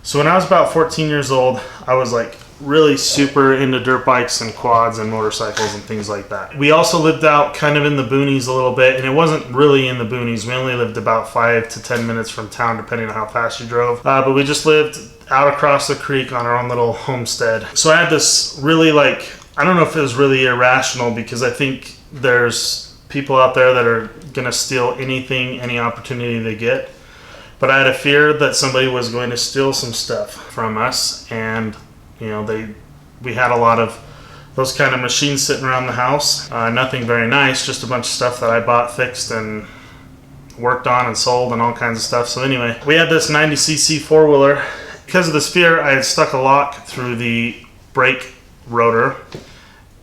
So when I was about 14 years old, I was like really super into dirt bikes and quads and motorcycles and things like that. We also lived out kind of in the boonies a little bit, and it wasn't really in the boonies. We only lived about 5 to 10 minutes from town, depending on how fast you drove. But we just lived out across the creek on our own little homestead. So I had this really like, I don't know if it was really irrational, because I think there's people out there that are gonna steal anything, any opportunity they get. But I had a fear that somebody was going to steal some stuff from us, and you know, we had a lot of those kind of machines sitting around the house. Nothing very nice, just a bunch of stuff that I bought, fixed, and worked on and sold and all kinds of stuff. So anyway, we had this 90cc four-wheeler. Because of this fear, I had stuck a lock through the brake rotor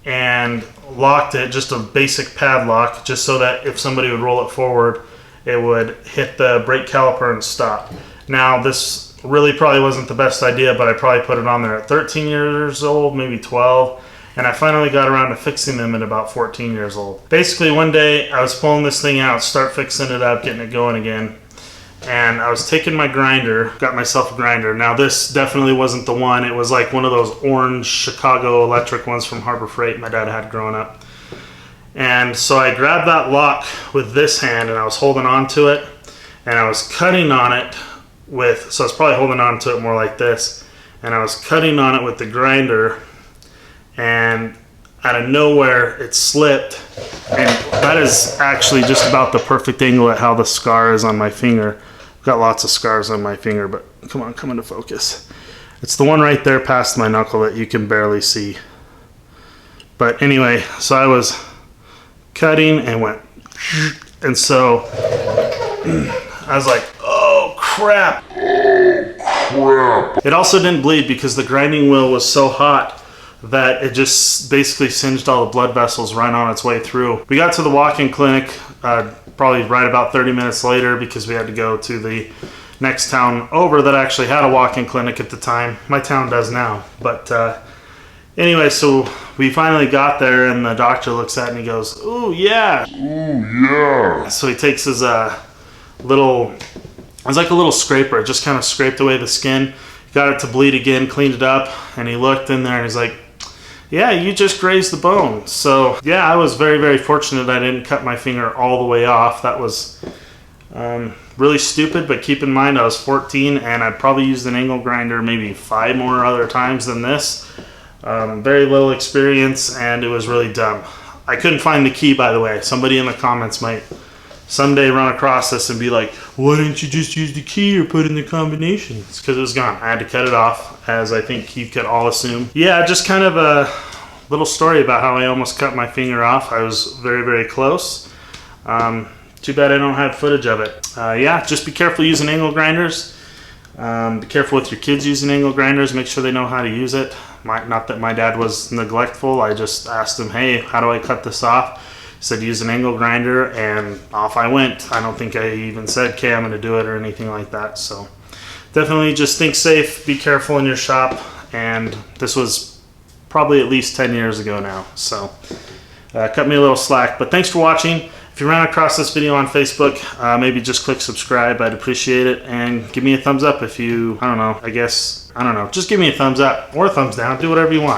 and locked it, just a basic padlock, just so that if somebody would roll it forward, it would hit the brake caliper and stop. Now, this really probably wasn't the best idea, but I probably put it on there at 13 years old, maybe 12, and I finally got around to fixing them at about 14 years old. Basically, one day I was pulling this thing out, start fixing it up, getting it going again, and I was taking my grinder, got myself a grinder. Now, this definitely wasn't the one. It was like one of those orange Chicago electric ones from Harbor Freight my dad had growing up. And so I grabbed that lock with this hand, and I was holding on to it, and I was cutting on it with, so I was probably holding on to it more like this, and I was cutting on it with the grinder, and out of nowhere it slipped, and that is actually just about the perfect angle at how the scar is on my finger. I've got lots of scars on my finger, but come on, come into focus. It's the one right there past my knuckle that you can barely see. But anyway, so I was cutting and went, and so I was like, oh crap. It also didn't bleed because the grinding wheel was so hot that it just basically singed all the blood vessels right on its way through. We got to the walk-in clinic probably right about 30 minutes later, because we had to go to the next town over that actually had a walk-in clinic at the time. My town does now, but anyway, so we finally got there, and the doctor looks at it and he goes, "Ooh, yeah." "Ooh, yeah." So he takes his little, it was like a little scraper, it just kind of scraped away the skin, got it to bleed again, cleaned it up, and he looked in there and he's like, "Yeah, you just grazed the bone." So yeah, I was very, very fortunate I didn't cut my finger all the way off. That was really stupid, but keep in mind I was 14 and I'd probably used an angle grinder maybe 5 more other times than this. Very little experience, and it was really dumb. I couldn't find the key, by the way. Somebody in the comments might someday run across this and be like, "Why didn't you just use the key or put in the combination?" It's because it was gone. I had to cut it off, as I think you could all assume. Yeah, just kind of a little story about how I almost cut my finger off. I was very, very close. Too bad I don't have footage of it. Yeah, just be careful using angle grinders. Be careful with your kids using angle grinders. Make sure they know how to use it. Not that my dad was neglectful. I just asked him, "Hey, how do I cut this off?" He said, "Use an angle grinder," and off I went. I don't think I even said, "Okay, I'm going to do it," or anything like that. So definitely just think safe, be careful in your shop. And this was probably at least 10 years ago now. So cut me a little slack. But thanks for watching. If you ran across this video on Facebook, maybe just click subscribe. I'd appreciate it. And give me a thumbs up if you, I don't know, just give me a thumbs up or a thumbs down. Do whatever you want.